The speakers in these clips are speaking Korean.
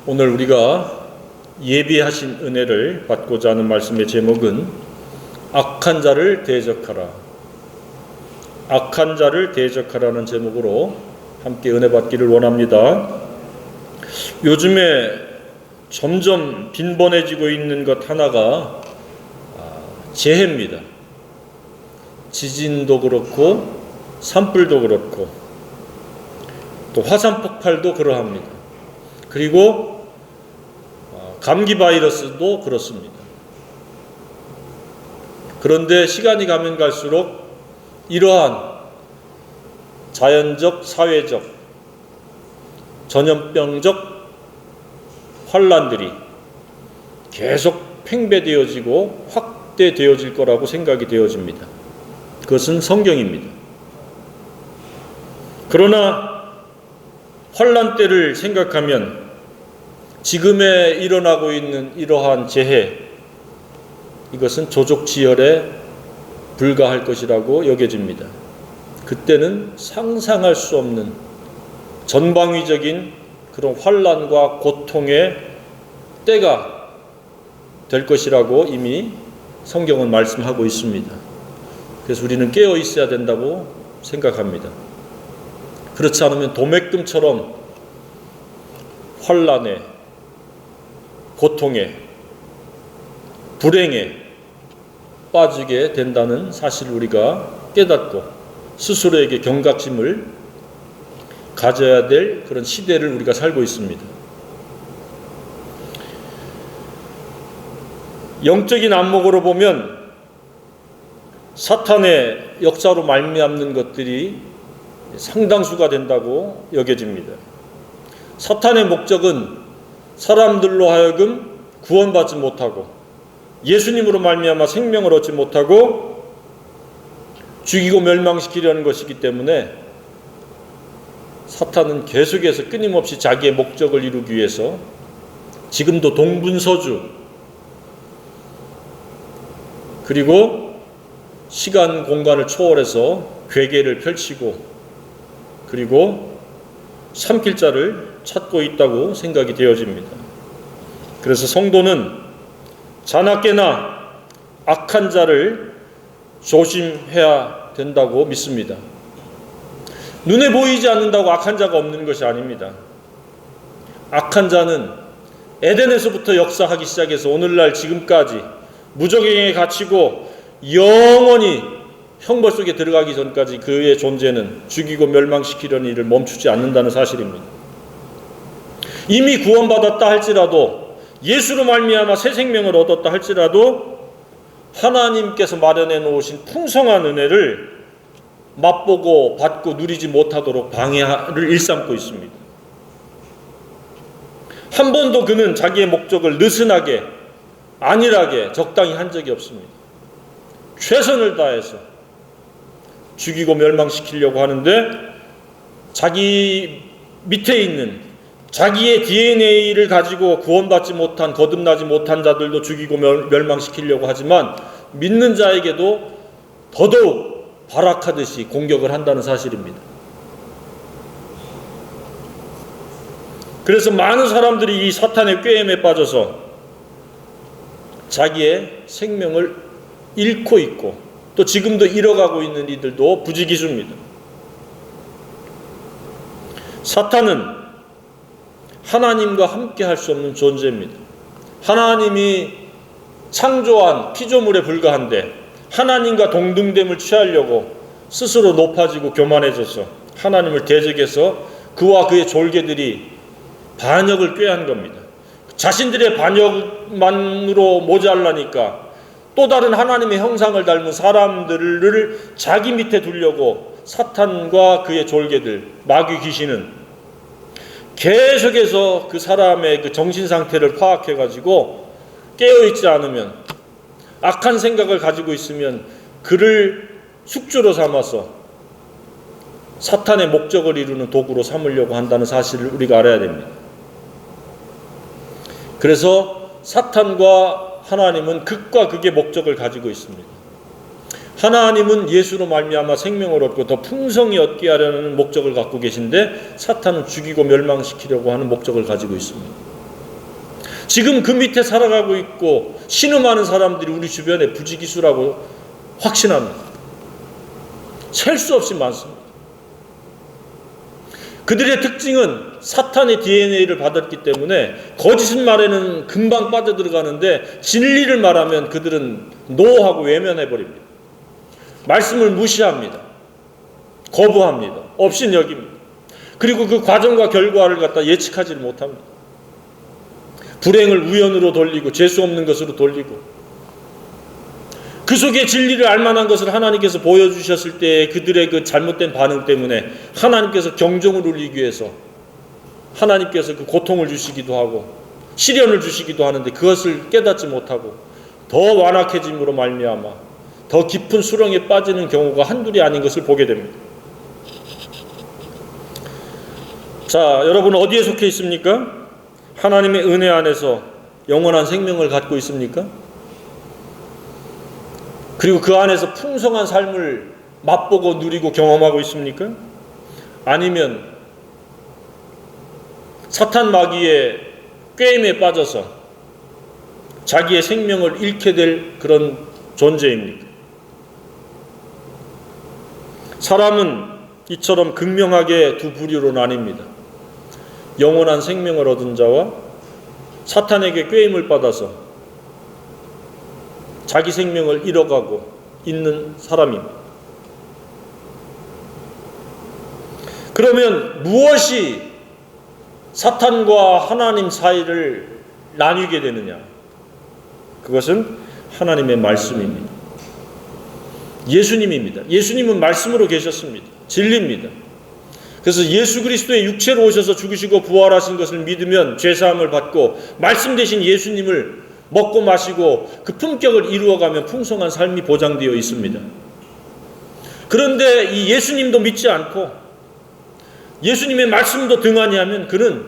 오늘 우리가 예비하신 은혜를 받고자 하는 말씀의 제목은 악한 자를 대적하라. 악한 자를 대적하라는 제목으로 함께 은혜 받기를 원합니다. 요즘에 점점 빈번해지고 있는 것 하나가 재해입니다. 지진도 그렇고 산불도 그렇고 또 화산 폭발도 그러합니다. 그리고 감기 바이러스도 그렇습니다. 그런데 시간이 가면 갈수록 이러한 자연적, 사회적, 전염병적 환란들이 계속 팽배되어지고 확대되어질 거라고 생각이 되어집니다. 그것은 성경입니다. 그러나 환란 때를 생각하면 지금에 일어나고 있는 이러한 재해, 이것은 조족지혈에 불과할 것이라고 여겨집니다. 그때는 상상할 수 없는 전방위적인 그런 환란과 고통의 때가 될 것이라고 이미 성경은 말씀하고 있습니다. 그래서 우리는 깨어 있어야 된다고 생각합니다. 그렇지 않으면 도매금처럼 환란에, 고통에, 불행에 빠지게 된다는 사실을 우리가 깨닫고 스스로에게 경각심을 가져야 될 그런 시대를 우리가 살고 있습니다. 영적인 안목으로 보면 사탄의 역사로 말미암는 것들이 상당수가 된다고 여겨집니다. 사탄의 목적은 사람들로 하여금 구원받지 못하고 예수님으로 말미암아 생명을 얻지 못하고 죽이고 멸망시키려는 것이기 때문에 사탄은 계속해서 끊임없이 자기의 목적을 이루기 위해서 지금도 동분서주 그리고 시간 공간을 초월해서 괴계를 펼치고 그리고 삼킬 자를 찾고 있다고 생각이 되어집니다. 그래서 성도는 자나깨나 악한 자를 조심해야 된다고 믿습니다. 눈에 보이지 않는다고 악한 자가 없는 것이 아닙니다. 악한 자는 에덴에서부터 역사하기 시작해서 오늘날 지금까지 무적행에 갇히고 영원히 형벌 속에 들어가기 전까지 그의 존재는 죽이고 멸망시키려는 일을 멈추지 않는다는 사실입니다. 이미 구원받았다 할지라도 예수로 말미암아 새 생명을 얻었다 할지라도 하나님께서 마련해 놓으신 풍성한 은혜를 맛보고 받고 누리지 못하도록 방해를 일삼고 있습니다. 한 번도 그는 자기의 목적을 느슨하게 안일하게 적당히 한 적이 없습니다. 최선을 다해서 죽이고 멸망시키려고 하는데 자기 밑에 있는 자기의 DNA를 가지고 구원받지 못한 거듭나지 못한 자들도 죽이고 멸망시키려고 하지만 믿는 자에게도 더더욱 발악하듯이 공격을 한다는 사실입니다. 그래서 많은 사람들이 이 사탄의 꾀임에 빠져서 자기의 생명을 잃고 있고 또 지금도 잃어가고 있는 이들도 부지기수입니다. 사탄은 하나님과 함께 할 수 없는 존재입니다. 하나님이 창조한 피조물에 불과한데 하나님과 동등됨을 취하려고 스스로 높아지고 교만해져서 하나님을 대적해서 그와 그의 졸개들이 반역을 꾀한 겁니다. 자신들의 반역만으로 모자라니까 또 다른 하나님의 형상을 닮은 사람들을 자기 밑에 두려고 사탄과 그의 졸개들, 마귀 귀신은 계속해서 그 사람의 그 정신 상태를 파악해가지고 깨어있지 않으면 악한 생각을 가지고 있으면 그를 숙주로 삼아서 사탄의 목적을 이루는 도구로 삼으려고 한다는 사실을 우리가 알아야 됩니다. 그래서 사탄과 하나님은 극과 극의 목적을 가지고 있습니다. 하나님은 예수로 말미암아 생명을 얻고 더 풍성히 얻게 하려는 목적을 갖고 계신데 사탄은 죽이고 멸망시키려고 하는 목적을 가지고 있습니다. 지금 그 밑에 살아가고 있고 신음하는 사람들이 우리 주변에 부지기수라고 확신합니다. 셀 수 없이 많습니다. 그들의 특징은 사탄의 DNA를 받았기 때문에 거짓말에는 금방 빠져들어가는데 진리를 말하면 그들은 노하고 외면해버립니다. 말씀을 무시합니다. 거부합니다. 업신여깁니다. 그리고 그 과정과 결과를 갖다 예측하지를 못합니다. 불행을 우연으로 돌리고 재수 없는 것으로 돌리고 그 속에 진리를 알만한 것을 하나님께서 보여주셨을 때 그들의 그 잘못된 반응 때문에 하나님께서 경종을 울리기 위해서 하나님께서 그 고통을 주시기도 하고 시련을 주시기도 하는데 그것을 깨닫지 못하고 더 완악해짐으로 말미암아 더 깊은 수렁에 빠지는 경우가 한둘이 아닌 것을 보게 됩니다. 자, 여러분 어디에 속해 있습니까? 하나님의 은혜 안에서 영원한 생명을 갖고 있습니까? 그리고 그 안에서 풍성한 삶을 맛보고 누리고 경험하고 있습니까? 아니면 사탄 마귀의 꾀임에 빠져서 자기의 생명을 잃게 될 그런 존재입니까? 사람은 이처럼 극명하게 두 부류로 나뉩니다. 영원한 생명을 얻은 자와 사탄에게 꾀임을 받아서 자기 생명을 잃어가고 있는 사람입니다. 그러면 무엇이 사탄과 하나님 사이를 나뉘게 되느냐? 그것은 하나님의 말씀입니다. 예수님입니다. 예수님은 말씀으로 계셨습니다. 진리입니다. 그래서 예수 그리스도의 육체로 오셔서 죽으시고 부활하신 것을 믿으면 죄사함을 받고 말씀 대신 예수님을 먹고 마시고 그 품격을 이루어가면 풍성한 삶이 보장되어 있습니다. 그런데 이 예수님도 믿지 않고 예수님의 말씀도 등한히 하면 그는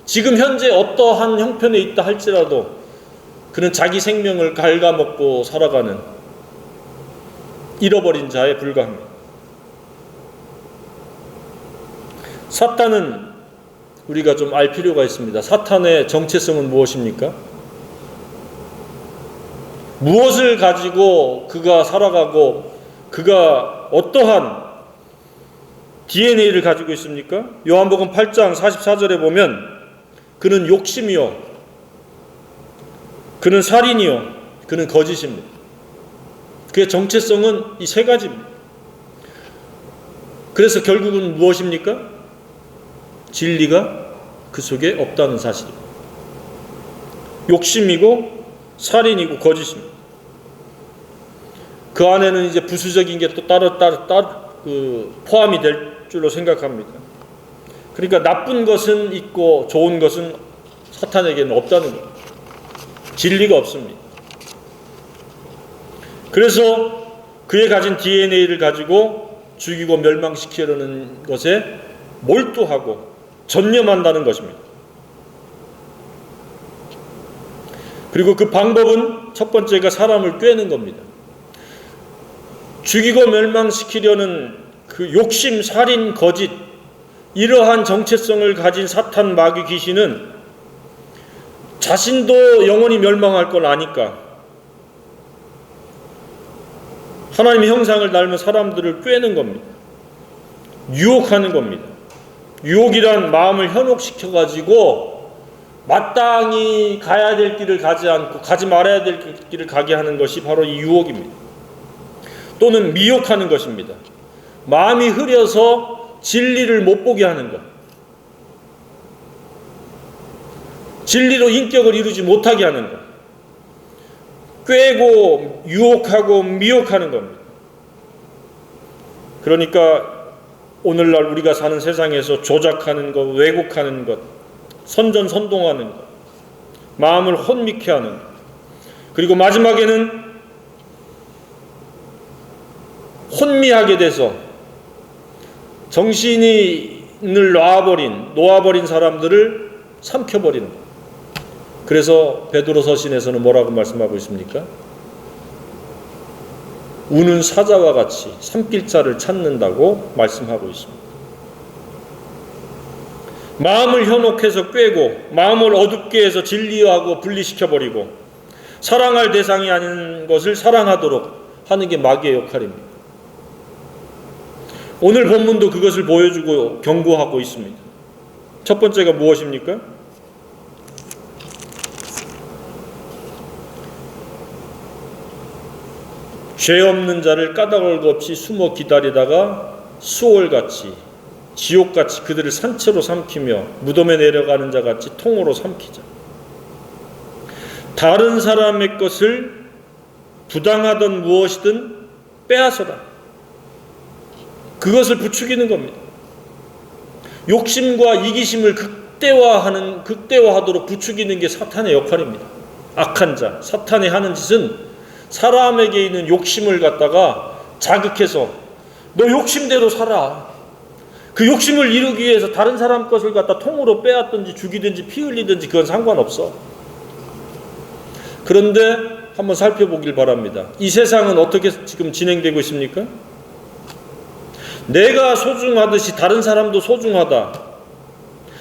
지금 현재 어떠한 형편에 있다 할지라도 그는 자기 생명을 갉아먹고 살아가는 잃어버린 자에 불과합니다. 사탄은 우리가 좀 알 필요가 있습니다. 사탄의 정체성은 무엇입니까? 무엇을 가지고 그가 살아가고 그가 어떠한 DNA를 가지고 있습니까? 요한복음 8장 44절에 보면 그는 욕심이요, 그는 살인이요, 그는 거짓입니다. 그의 정체성은 이 세 가지입니다. 그래서 결국은 무엇입니까? 진리가 그 속에 없다는 사실입니다. 욕심이고 살인이고 거짓입니다. 그 안에는 이제 부수적인 게 또 따로 포함이 될 줄로 생각합니다. 그러니까 나쁜 것은 있고 좋은 것은 사탄에게는 없다는 겁니다. 진리가 없습니다. 그래서 그의 가진 DNA를 가지고 죽이고 멸망시키려는 것에 몰두하고 전념한다는 것입니다. 그리고 그 방법은 첫 번째가 사람을 꿰는 겁니다. 죽이고 멸망시키려는 그 욕심, 살인, 거짓, 이러한 정체성을 가진 사탄 마귀 귀신은 자신도 영원히 멸망할 걸 아니까 하나님의 형상을 닮은 사람들을 꿰는 겁니다. 유혹하는 겁니다. 유혹이란 마음을 현혹시켜가지고 마땅히 가야 될 길을 가지 않고 가지 말아야 될 길을 가게 하는 것이 바로 이 유혹입니다. 또는 미혹하는 것입니다. 마음이 흐려서 진리를 못 보게 하는 것. 진리로 인격을 이루지 못하게 하는 것. 꿰고 유혹하고 미혹하는 겁니다. 그러니까 오늘날 우리가 사는 세상에서 조작하는 것, 왜곡하는 것, 선전선동하는 것, 마음을 혼미케 하는 것, 그리고 마지막에는 혼미하게 돼서 정신을 놓아버린 사람들을 삼켜버리는 것. 그래서 베드로 서신에서는 뭐라고 말씀하고 있습니까? 우는 사자와 같이 삼킬 자를 찾는다고 말씀하고 있습니다. 마음을 현혹해서 꿰고 마음을 어둡게 해서 진리화하고 분리시켜버리고 사랑할 대상이 아닌 것을 사랑하도록 하는 게 마귀의 역할입니다. 오늘 본문도 그것을 보여주고 경고하고 있습니다. 첫 번째가 무엇입니까? 죄 없는 자를 까닭 없이 숨어 기다리다가 수월같이 지옥같이 그들을 산채로 삼키며 무덤에 내려가는 자같이 통으로 삼키자. 다른 사람의 것을 부당하던 무엇이든 빼앗아라. 그것을 부추기는 겁니다. 욕심과 이기심을 극대화하도록 부추기는 게 사탄의 역할입니다. 악한 자, 사탄이 하는 짓은 사람에게 있는 욕심을 갖다가 자극해서 너 욕심대로 살아. 그 욕심을 이루기 위해서 다른 사람 것을 갖다 통으로 빼앗든지 죽이든지 피 흘리든지 그건 상관없어. 그런데 한번 살펴보길 바랍니다. 이 세상은 어떻게 지금 진행되고 있습니까? 내가 소중하듯이 다른 사람도 소중하다.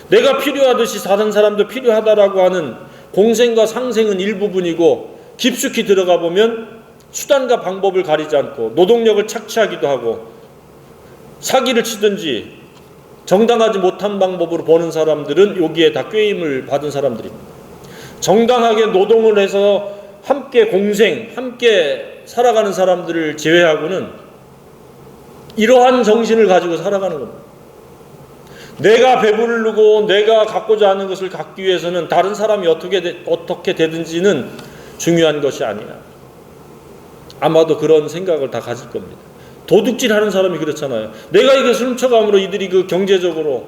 내가 필요하듯이 다른 사람도 필요하다라고 하는 공생과 상생은 일부분이고 깊숙이 들어가 보면 수단과 방법을 가리지 않고 노동력을 착취하기도 하고 사기를 치든지 정당하지 못한 방법으로 버는 사람들은 여기에 다 꾀임을 받은 사람들입니다. 정당하게 노동을 해서 함께 공생, 함께 살아가는 사람들을 제외하고는 이러한 정신을 가지고 살아가는 겁니다. 내가 배부르고 내가 갖고자 하는 것을 갖기 위해서는 다른 사람이 어떻게 되든지는 중요한 것이 아니야. 아마도 그런 생각을 다 가질 겁니다. 도둑질하는 사람이 그렇잖아요. 내가 이것을 훔쳐감으로 이들이 그 경제적으로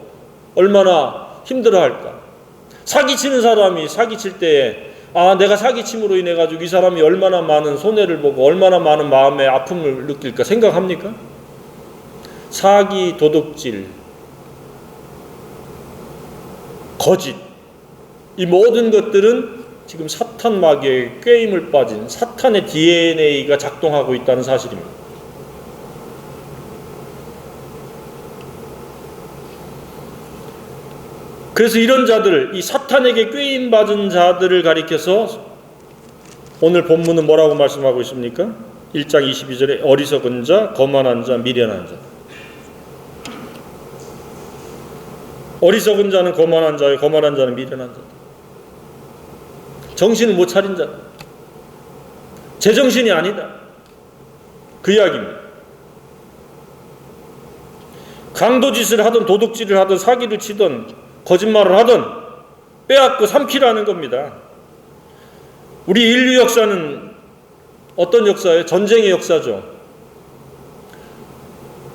얼마나 힘들어할까. 사기치는 사람이 사기칠 때에 내가 사기침으로 인해 가지고 이 사람이 얼마나 많은 손해를 보고 얼마나 많은 마음의 아픔을 느낄까 생각합니까? 사기, 도둑질, 거짓, 이 모든 것들은 지금 사탄 마귀의 꾀임을 빠진 사탄의 DNA가 작동하고 있다는 사실입니다. 그래서 이런 자들, 이 사탄에게 꾀임 받은 자들을 가리켜서 오늘 본문은 뭐라고 말씀하고 있습니까? 1장 22절에 어리석은 자, 거만한 자, 미련한 자. 어리석은 자는 거만한 자요, 거만한 자는 미련한 자. 정신을 못 차린 자. 제정신이 아니다. 그 이야기입니다. 강도짓을 하든 도둑질을 하든 사기를 치든 거짓말을 하든 빼앗고 삼키라는 겁니다. 우리 인류 역사는 어떤 역사예요? 전쟁의 역사죠.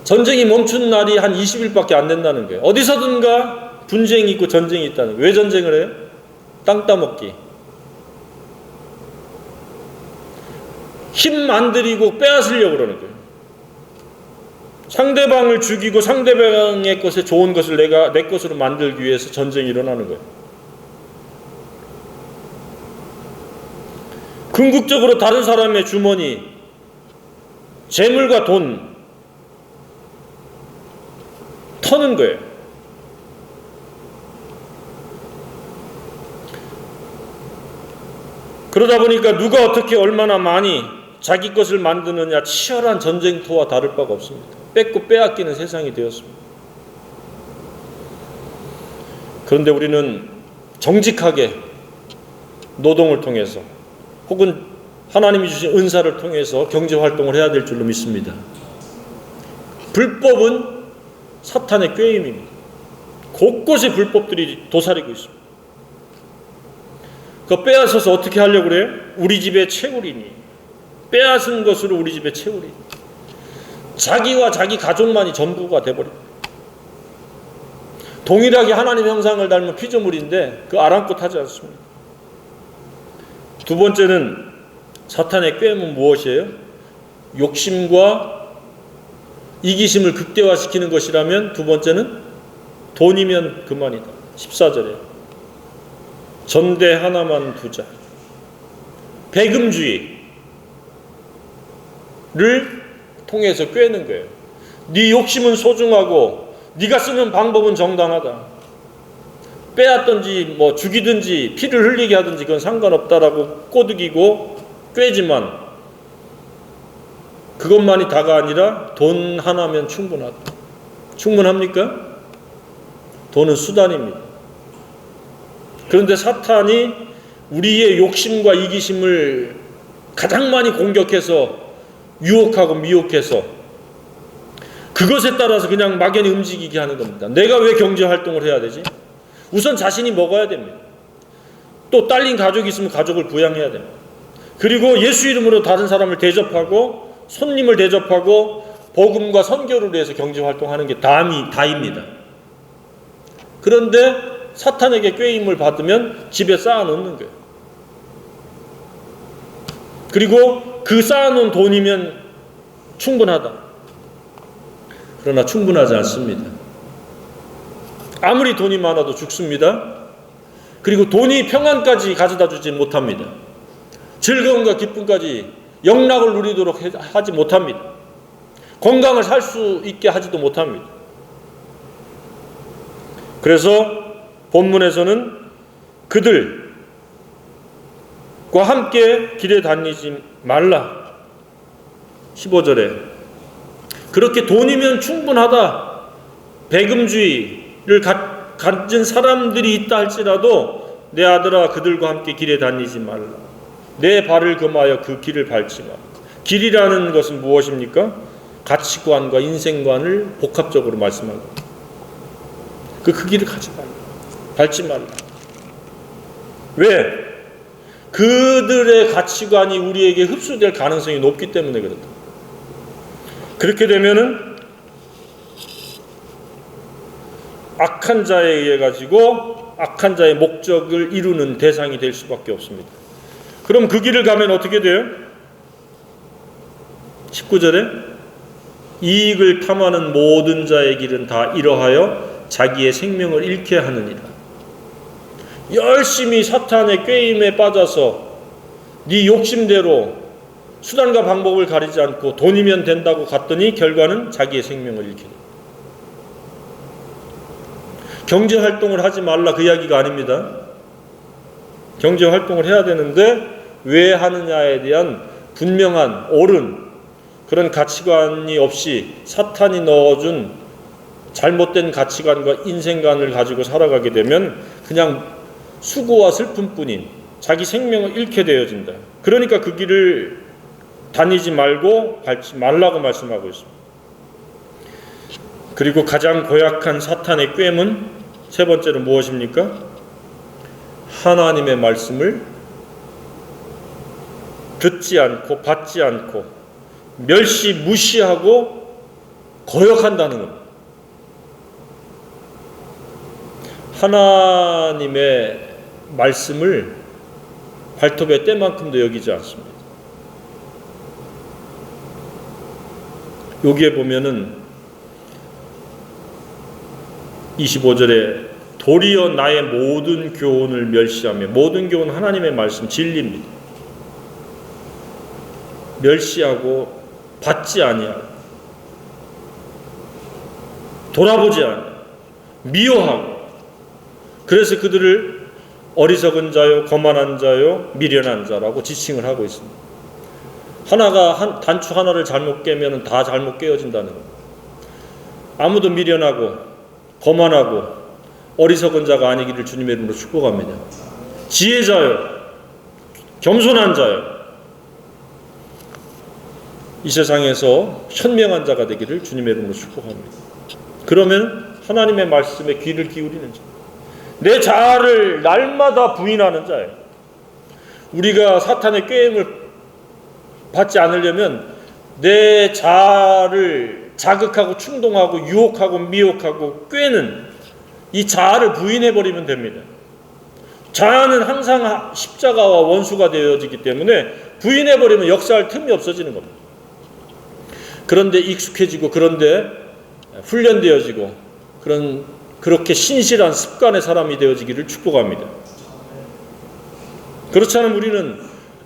전쟁이 멈춘 날이 한 20일밖에 안 된다는 거예요. 어디서든가 분쟁이 있고 전쟁이 있다는 거예요. 왜 전쟁을 해요? 땅 따먹기. 힘 안 들이고 빼앗으려고 그러는 거예요. 상대방을 죽이고 상대방의 것에 좋은 것을 내 것으로 만들기 위해서 전쟁이 일어나는 거예요. 궁극적으로 다른 사람의 주머니, 재물과 돈 터는 거예요. 그러다 보니까 누가 어떻게 얼마나 많이 자기 것을 만드느냐 치열한 전쟁터와 다를 바가 없습니다. 뺏고 빼앗기는 세상이 되었습니다. 그런데 우리는 정직하게 노동을 통해서 혹은 하나님이 주신 은사를 통해서 경제활동을 해야 될 줄로 믿습니다. 불법은 사탄의 꾀임입니다. 곳곳에 불법들이 도사리고 있습니다. 그거 빼앗아서 어떻게 하려고 그래요? 우리 집에 채우리니. 빼앗은 것으로 우리 집에 채우리니. 자기와 자기 가족만이 전부가 돼버립니다. 동일하게 하나님 형상을 닮은 피조물인데 그 아랑곳하지 않습니다. 두 번째는 사탄의 꾀임은 무엇이에요? 욕심과 이기심을 극대화시키는 것이라면 두 번째는 돈이면 그만이다. 14절에 전대 하나만 두자. 배금주의를 통해서 꾀는 거예요. 네 욕심은 소중하고 네가 쓰는 방법은 정당하다. 빼앗든지 뭐 죽이든지 피를 흘리게 하든지 그건 상관없다라고 꼬드기고 꾀지만 그것만이 다가 아니라 돈 하나면 충분하다. 충분합니까? 돈은 수단입니다. 그런데 사탄이 우리의 욕심과 이기심을 가장 많이 공격해서 유혹하고 미혹해서 그것에 따라서 그냥 막연히 움직이게 하는 겁니다. 내가 왜 경제활동을 해야 되지? 우선 자신이 먹어야 됩니다. 또 딸린 가족이 있으면 가족을 부양해야 됩니다. 그리고 예수 이름으로 다른 사람을 대접하고 손님을 대접하고 복음과 선교를 위해서 경제활동하는 게 다입니다. 그런데 사탄에게 꾀임을 받으면 집에 쌓아놓는 거예요. 그리고 그 쌓아놓은 돈이면 충분하다. 그러나 충분하지 않습니다. 아무리 돈이 많아도 죽습니다. 그리고 돈이 평안까지 가져다 주지 못합니다. 즐거움과 기쁨까지 영락을 누리도록 하지 못합니다. 건강을 살 수 있게 하지도 못합니다. 그래서 본문에서는 그들과 함께 길에 다니지 말라. 15절에 그렇게 돈이면 충분하다. 배금주의를 가진 사람들이 있다 할지라도 내 아들아 그들과 함께 길에 다니지 말라. 내 발을 금하여 그 길을 밟지 마라. 길이라는 것은 무엇입니까? 가치관과 인생관을 복합적으로 말씀하는 겁니다. 그 길을 가지 말라. 밟지 말라. 왜? 그들의 가치관이 우리에게 흡수될 가능성이 높기 때문에 그렇다. 그렇게 되면은 악한 자에 의해 가지고 악한 자의 목적을 이루는 대상이 될 수밖에 없습니다. 그럼 그 길을 가면 어떻게 돼요? 19절에 이익을 탐하는 모든 자의 길은 다 이러하여 자기의 생명을 잃게 하느니라. 열심히 사탄의 꾀임에 빠져서 네 욕심대로 수단과 방법을 가리지 않고 돈이면 된다고 갔더니 결과는 자기의 생명을 잃게 됩니다. 경제활동을 하지 말라 그 이야기가 아닙니다. 경제활동을 해야 되는데 왜 하느냐에 대한 분명한 옳은 그런 가치관이 없이 사탄이 넣어준 잘못된 가치관과 인생관을 가지고 살아가게 되면 그냥 수고와 슬픔뿐인 자기 생명을 잃게 되어진다. 그러니까 그 길을 다니지 말고 밟지 말라고 말씀하고 있습니다. 그리고 가장 고약한 사탄의 꾀문 세 번째는 무엇입니까? 하나님의 말씀을 듣지 않고 받지 않고 멸시 무시하고 거역한다는 겁니다. 하나님의 말씀을 발톱의 때만큼도 여기지 않습니다. 여기에 보면은 25절에 도리어 나의 모든 교훈을 멸시하며, 모든 교훈 하나님의 말씀 진리입니다. 멸시하고 받지 아니하고 돌아보지 아니하고 미워하고, 그래서 그들을 어리석은 자요 거만한 자요 미련한 자라고 지칭을 하고 있습니다. 하나가 단추 하나를 잘못 깨면 다 잘못 깨어진다는 겁니다. 아무도 미련하고 거만하고 어리석은 자가 아니기를 주님의 이름으로 축복합니다. 지혜자요 겸손한 자요 이 세상에서 현명한 자가 되기를 주님의 이름으로 축복합니다. 그러면 하나님의 말씀에 귀를 기울이는 자, 내 자아를 날마다 부인하는 자예요. 우리가 사탄의 꾀임을 받지 않으려면 내 자아를 자극하고 충동하고 유혹하고 미혹하고 꾀는 이 자아를 부인해버리면 됩니다. 자아는 항상 십자가와 원수가 되어지기 때문에 부인해버리면 역사할 틈이 없어지는 겁니다. 그런데 익숙해지고, 그런데 훈련되어지고, 그렇게 신실한 습관의 사람이 되어지기를 축복합니다. 그렇지 않으면 우리는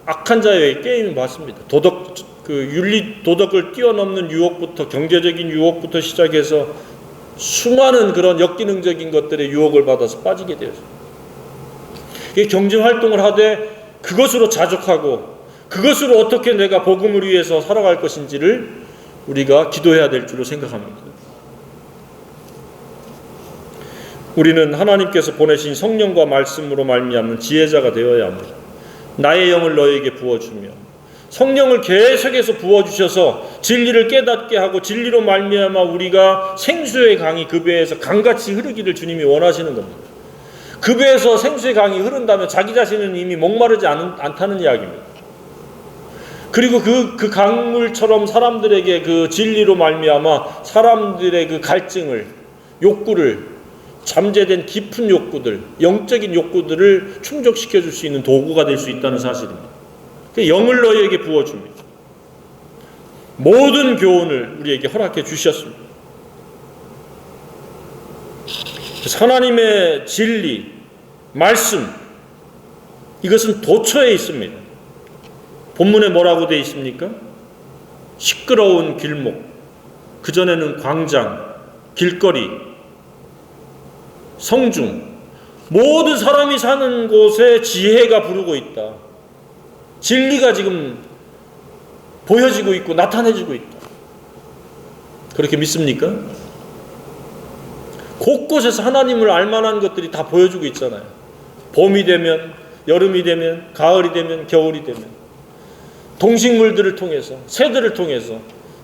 악한 자의 게임을 받습니다. 윤리 도덕을 뛰어넘는 유혹부터, 경제적인 유혹부터 시작해서 수많은 그런 역기능적인 것들의 유혹을 받아서 빠지게 되어요. 경쟁 활동을 하되 그것으로 자족하고 그것으로 어떻게 내가 복음을 위해서 살아갈 것인지를 우리가 기도해야 될 줄로 생각합니다. 우리는 하나님께서 보내신 성령과 말씀으로 말미암는 지혜자가 되어야 합니다. 나의 영을 너에게 부어주며, 성령을 계속해서 부어주셔서 진리를 깨닫게 하고 진리로 말미암아 우리가 생수의 강이 그 배에서 강같이 흐르기를 주님이 원하시는 겁니다. 그 배에서 생수의 강이 흐른다면 자기 자신은 이미 목마르지 않다는 이야기입니다. 그리고 그 강물처럼 사람들에게 그 진리로 말미암아 사람들의 그 갈증을, 욕구를, 잠재된 깊은 욕구들, 영적인 욕구들을 충족시켜 줄 수 있는 도구가 될 수 있다는 사실입니다. 영을 너희에게 부어줍니다. 모든 교훈을 우리에게 허락해 주셨습니다. 하나님의 진리, 말씀, 이것은 도처에 있습니다. 본문에 뭐라고 되어 있습니까? 시끄러운 길목, 그전에는 광장, 길거리, 성중, 모든 사람이 사는 곳에 지혜가 부르고 있다. 진리가 지금 보여지고 있고 나타내지고 있다. 그렇게 믿습니까? 곳곳에서 하나님을 알만한 것들이 다 보여주고 있잖아요. 봄이 되면, 여름이 되면, 가을이 되면, 겨울이 되면, 동식물들을 통해서, 새들을 통해서,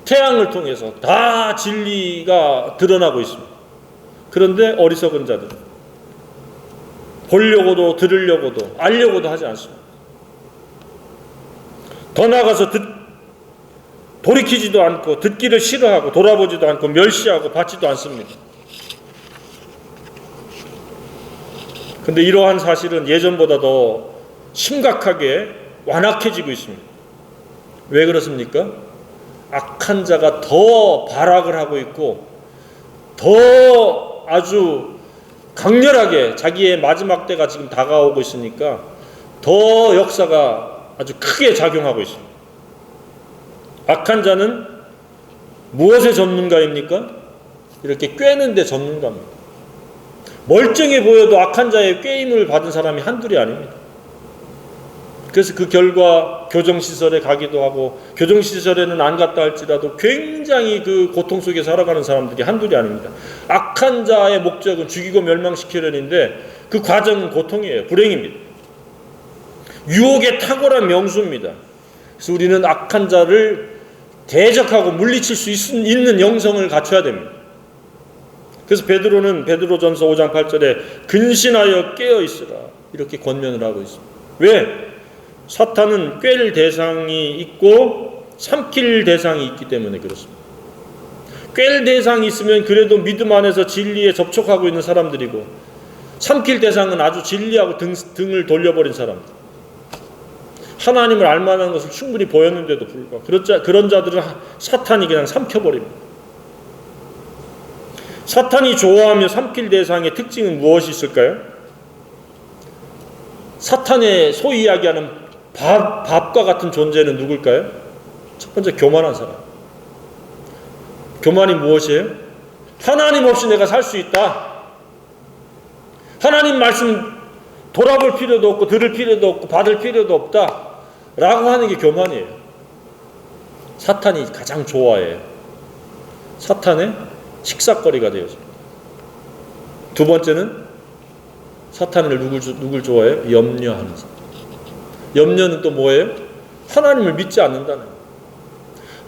태양을 통해서 다 진리가 드러나고 있습니다. 그런데 어리석은 자들은 보려고도 들으려고도 알려고도 하지 않습니다. 더 나아가서 돌이키지도 않고 듣기를 싫어하고 돌아보지도 않고 멸시하고 받지도 않습니다. 그런데 이러한 사실은 예전보다 더 심각하게 완악해지고 있습니다. 왜 그렇습니까? 악한 자가 더 발악을 하고 있고 더 아주 강렬하게 자기의 마지막 때가 지금 다가오고 있으니까 더 역사가 아주 크게 작용하고 있습니다. 악한 자는 무엇의 전문가입니까? 이렇게 꿰는 데 전문가입니다. 멀쩡해 보여도 악한 자의 꿰임을 받은 사람이 한둘이 아닙니다. 그래서 그 결과 교정시설에 가기도 하고 교정시설에는 안 갔다 할지라도 굉장히 그 고통 속에 살아가는 사람들이 한둘이 아닙니다. 악한 자의 목적은 죽이고 멸망시키려는데 그 과정은 고통이에요. 불행입니다. 유혹의 탁월한 명수입니다. 그래서 우리는 악한 자를 대적하고 물리칠 수 있는 영성을 갖춰야 됩니다. 그래서 베드로는 베드로전서 5장 8절에 근신하여 깨어 있으라 이렇게 권면을 하고 있습니다. 왜? 사탄은 꿰를 대상이 있고 삼킬 대상이 있기 때문에 그렇습니다. 꿰를 대상이 있으면 그래도 믿음 안에서 진리에 접촉하고 있는 사람들이고, 삼킬 대상은 아주 진리하고 등을 돌려버린 사람들, 하나님을 알만한 것을 충분히 보였는데도 불구하고 그런 자들은 사탄이 그냥 삼켜버립니다. 사탄이 좋아하며 삼킬 대상의 특징은 무엇이 있을까요? 사탄의 소위 이야기하는 밥과 같은 존재는 누굴까요? 첫 번째, 교만한 사람. 교만이 무엇이에요? 하나님 없이 내가 살 수 있다. 하나님 말씀 돌아볼 필요도 없고 들을 필요도 없고 받을 필요도 없다 라고 하는 게 교만이에요. 사탄이 가장 좋아해요. 사탄의 식사거리가 되어집니다. 두 번째는 사탄을 누굴 좋아해요? 염려하는 사람. 염려는 또 뭐예요? 하나님을 믿지 않는다는 거예요.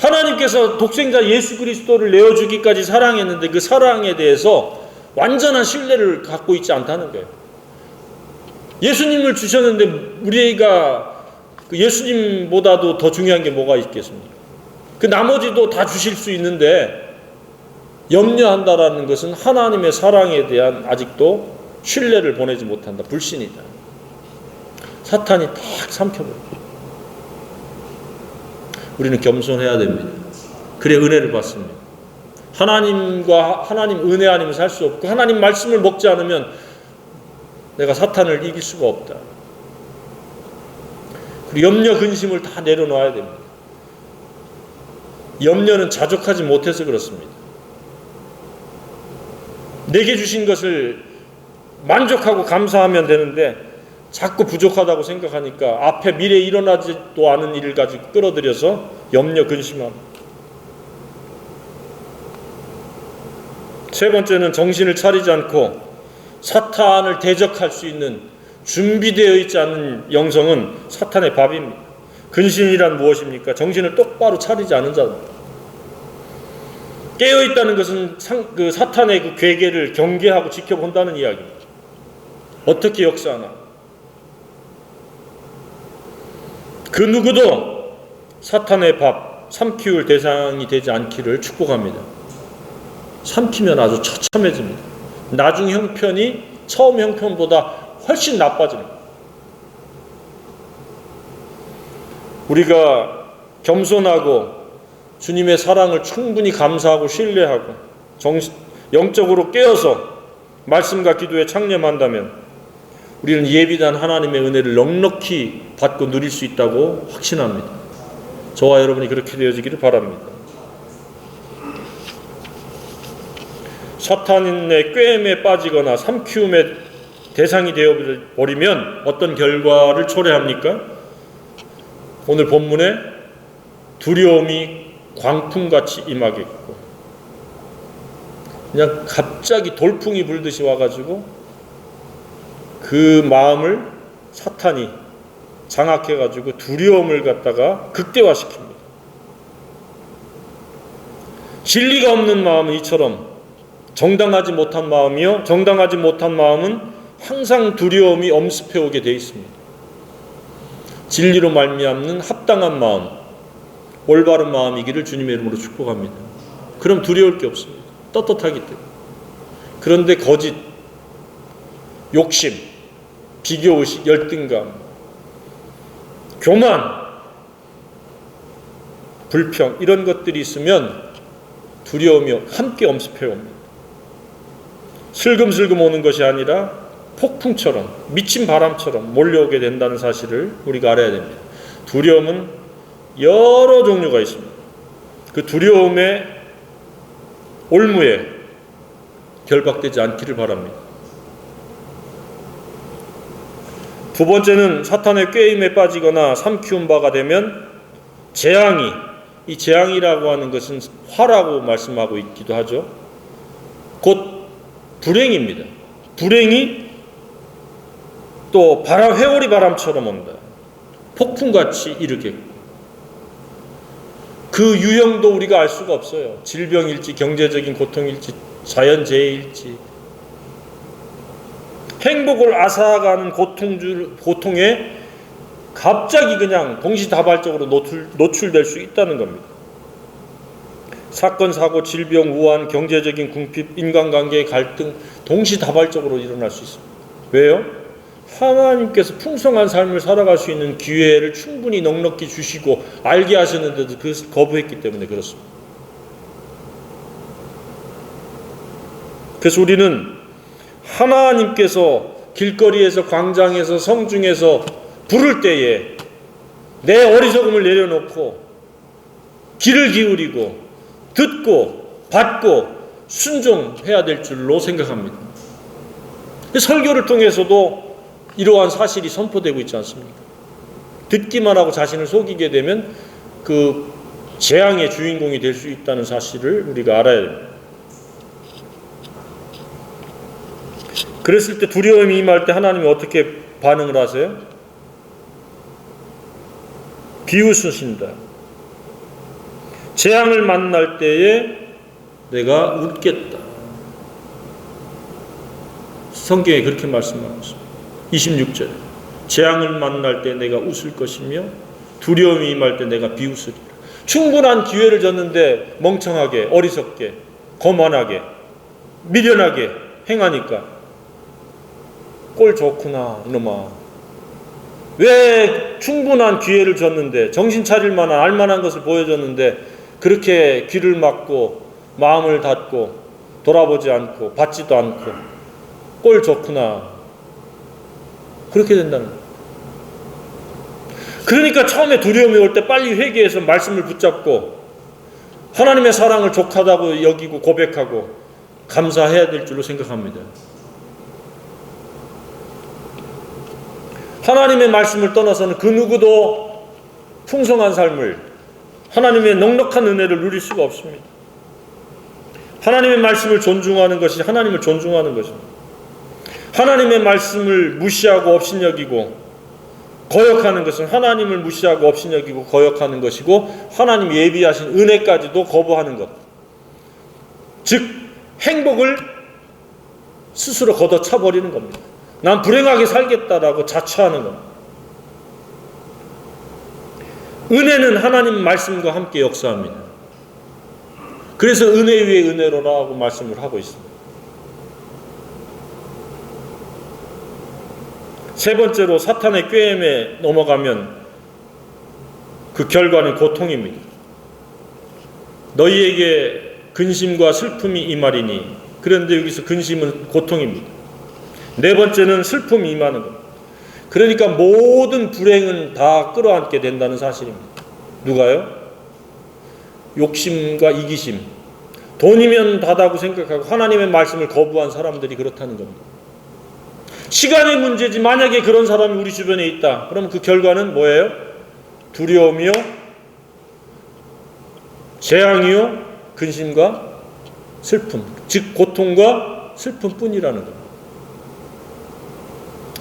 하나님께서 독생자 예수 그리스도를 내어주기까지 사랑했는데 그 사랑에 대해서 완전한 신뢰를 갖고 있지 않다는 거예요. 예수님을 주셨는데 우리가 예수님보다도 더 중요한 게 뭐가 있겠습니까? 그 나머지도 다 주실 수 있는데 염려한다라는 것은 하나님의 사랑에 대한 아직도 신뢰를 보내지 못한다. 불신이다. 사탄이 딱 삼켜버립니다. 우리는 겸손해야 됩니다. 그래 은혜를 받습니다. 하나님 은혜 아니면 살 수 없고 하나님 말씀을 먹지 않으면 내가 사탄을 이길 수가 없다. 그리고 염려 근심을 다 내려놔야 됩니다. 염려는 자족하지 못해서 그렇습니다. 내게 주신 것을 만족하고 감사하면 되는데 자꾸 부족하다고 생각하니까 앞에 미래에 일어나지도 않은 일을 가지고 끌어들여서 염려 근심함. 세 번째는 정신을 차리지 않고 사탄을 대적할 수 있는 준비되어 있지 않은 영성은 사탄의 밥입니다. 근신이란 무엇입니까? 정신을 똑바로 차리지 않은 자입니다. 깨어있다는 것은 그 사탄의 그 괴계를 경계하고 지켜본다는 이야기입니다. 어떻게 역사하나? 그 누구도 사탄의 밥 삼키울 대상이 되지 않기를 축복합니다. 삼키면 아주 처참해집니다. 나중 형편이 처음 형편보다 훨씬 나빠집니다. 우리가 겸손하고 주님의 사랑을 충분히 감사하고 신뢰하고 영적으로 깨어서 말씀과 기도에 창념한다면 우리는 예비단 하나님의 은혜를 넉넉히 받고 누릴 수 있다고 확신합니다. 저와 여러분이 그렇게 되어지기를 바랍니다. 사탄의 꾀임에 빠지거나 삼키움의 대상이 되어버리면 어떤 결과를 초래합니까? 오늘 본문에 두려움이 광풍같이 임하겠고, 그냥 갑자기 돌풍이 불듯이 와가지고 그 마음을 사탄이 장악해가지고 두려움을 갖다가 극대화시킵니다. 진리가 없는 마음은 이처럼 정당하지 못한 마음이요, 정당하지 못한 마음은 항상 두려움이 엄습해오게 되어 있습니다. 진리로 말미암는 합당한 마음, 올바른 마음이기를 주님의 이름으로 축복합니다. 그럼 두려울 게 없습니다. 떳떳하기 때문에. 그런데 거짓, 욕심, 비교의식, 열등감, 교만, 불평 이런 것들이 있으면 두려움이 함께 엄습해 옵니다. 슬금슬금 오는 것이 아니라 폭풍처럼 미친 바람처럼 몰려오게 된다는 사실을 우리가 알아야 됩니다. 두려움은 여러 종류가 있습니다. 그 두려움의 올무에 결박되지 않기를 바랍니다. 두 번째는 사탄의 꾀임에 빠지거나 삼키운 바가 되면 재앙이, 이 재앙이라고 하는 것은 화라고 말씀하고 있기도 하죠. 곧 불행입니다. 불행이 또 바람, 회오리 바람처럼 온다. 폭풍같이 이르겠고. 그 유형도 우리가 알 수가 없어요. 질병일지, 경제적인 고통일지, 자연재해일지. 행복을 앗아가는 고통에 갑자기 그냥 동시다발적으로 노출될 수 있다는 겁니다. 사건, 사고, 질병, 우한, 경제적인 궁핍, 인간관계의 갈등 동시다발적으로 일어날 수 있습니다. 왜요? 하나님께서 풍성한 삶을 살아갈 수 있는 기회를 충분히 넉넉히 주시고 알게 하셨는데도 그것을 거부했기 때문에 그렇습니다. 그래서 우리는 하나님께서 길거리에서, 광장에서, 성중에서 부를 때에 내 어리석음을 내려놓고 귀를 기울이고 듣고 받고 순종해야 될 줄로 생각합니다. 설교를 통해서도 이러한 사실이 선포되고 있지 않습니까? 듣기만 하고 자신을 속이게 되면 그 재앙의 주인공이 될 수 있다는 사실을 우리가 알아야 됩니다. 그랬을 때 두려움이 임할 때 하나님이 어떻게 반응을 하세요? 비웃으신다. 재앙을 만날 때에 내가 웃겠다. 성경에 그렇게 말씀하고 있습니다. 26절. 재앙을 만날 때 내가 웃을 것이며 두려움이 임할 때 내가 비웃으리라. 충분한 기회를 줬는데 멍청하게, 어리석게, 거만하게, 미련하게 행하니까 꼴 좋구나 이놈아. 왜 충분한 기회를 줬는데, 정신 차릴 만한 알만한 것을 보여줬는데 그렇게 귀를 막고 마음을 닫고 돌아보지 않고 받지도 않고 꼴 좋구나. 그렇게 된다는 거예요. 그러니까 처음에 두려움이 올 때 빨리 회개해서 말씀을 붙잡고 하나님의 사랑을 족하다고 여기고 고백하고 감사해야 될 줄로 생각합니다. 하나님의 말씀을 떠나서는 그 누구도 풍성한 삶을, 하나님의 넉넉한 은혜를 누릴 수가 없습니다. 하나님의 말씀을 존중하는 것이 하나님을 존중하는 것입니다. 하나님의 말씀을 무시하고 업신여기고 거역하는 것은 하나님을 무시하고 업신여기고 거역하는 것이고, 하나님 예비하신 은혜까지도 거부하는 것, 즉 행복을 스스로 걷어차버리는 겁니다. 난 불행하게 살겠다라고 자처하는 겁니다. 은혜는 하나님 말씀과 함께 역사합니다. 그래서 은혜 위에 은혜로라고 말씀을 하고 있습니다. 세 번째로, 사탄의 꾀임에 넘어가면 그 결과는 고통입니다. 너희에게 근심과 슬픔이 임하리니. 그런데 여기서 근심은 고통입니다. 네 번째는 슬픔이 임하는 겁니다. 그러니까 모든 불행은 다 끌어안게 된다는 사실입니다. 누가요? 욕심과 이기심, 돈이면 다다고 생각하고 하나님의 말씀을 거부한 사람들이 그렇다는 겁니다. 시간의 문제지, 만약에 그런 사람이 우리 주변에 있다, 그러면 그 결과는 뭐예요? 두려움이요, 재앙이요, 근심과 슬픔, 즉 고통과 슬픔뿐이라는 겁니다.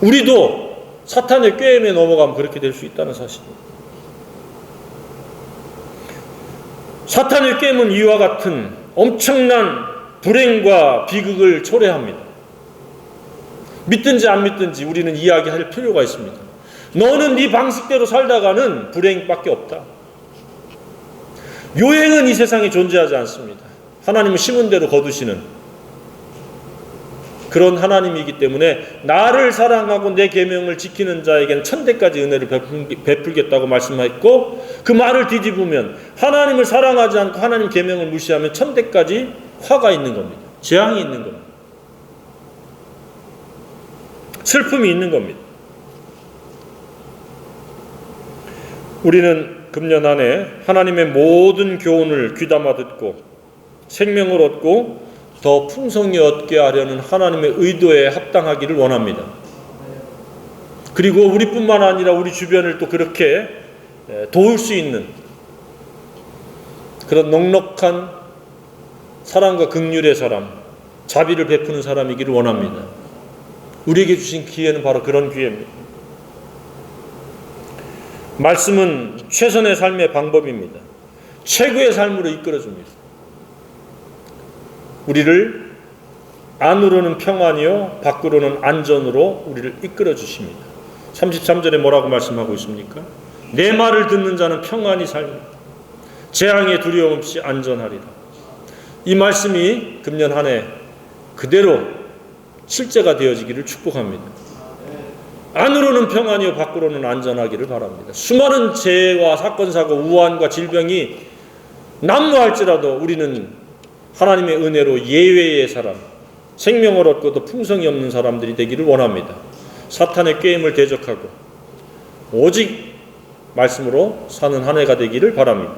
우리도 사탄의 꾀임에 넘어가면 그렇게 될 수 있다는 사실입니다. 사탄의 꾀임은 이와 같은 엄청난 불행과 비극을 초래합니다. 믿든지 안 믿든지 우리는 이야기할 필요가 있습니다. 너는 네 방식대로 살다가는 불행밖에 없다. 요행은 이 세상에 존재하지 않습니다. 하나님은 심은 대로 거두시는 그런 하나님이기 때문에 나를 사랑하고 내 계명을 지키는 자에게는 천대까지 은혜를 베풀겠다고 말씀했고, 그 말을 뒤집으면 하나님을 사랑하지 않고 하나님 계명을 무시하면 천대까지 화가 있는 겁니다. 재앙이 있는 겁니다. 슬픔이 있는 겁니다. 우리는 금년 안에 하나님의 모든 교훈을 귀담아 듣고 생명을 얻고 더 풍성히 얻게 하려는 하나님의 의도에 합당하기를 원합니다. 그리고 우리뿐만 아니라 우리 주변을 또 그렇게 도울 수 있는 그런 넉넉한 사랑과 긍휼의 사람, 자비를 베푸는 사람이기를 원합니다. 우리에게 주신 기회는 바로 그런 기회입니다. 말씀은 최선의 삶의 방법입니다. 최고의 삶으로 이끌어줍니다. 우리를 안으로는 평안이요 밖으로는 안전으로 우리를 이끌어 주십니다. 33절에 뭐라고 말씀하고 있습니까? 내 말을 듣는 자는 평안히 살며 재앙에 두려움 없이 안전하리라. 이 말씀이 금년 한 해 그대로 실제가 되어지기를 축복합니다. 안으로는 평안이요 밖으로는 안전하기를 바랍니다. 수많은 재해와 사건 사고, 우환과 질병이 난무할지라도 우리는 하나님의 은혜로 예외의 사람, 생명을 얻고도 풍성이 없는 사람들이 되기를 원합니다. 사탄의 꾀임을 대적하고 오직 말씀으로 사는 한 해가 되기를 바랍니다.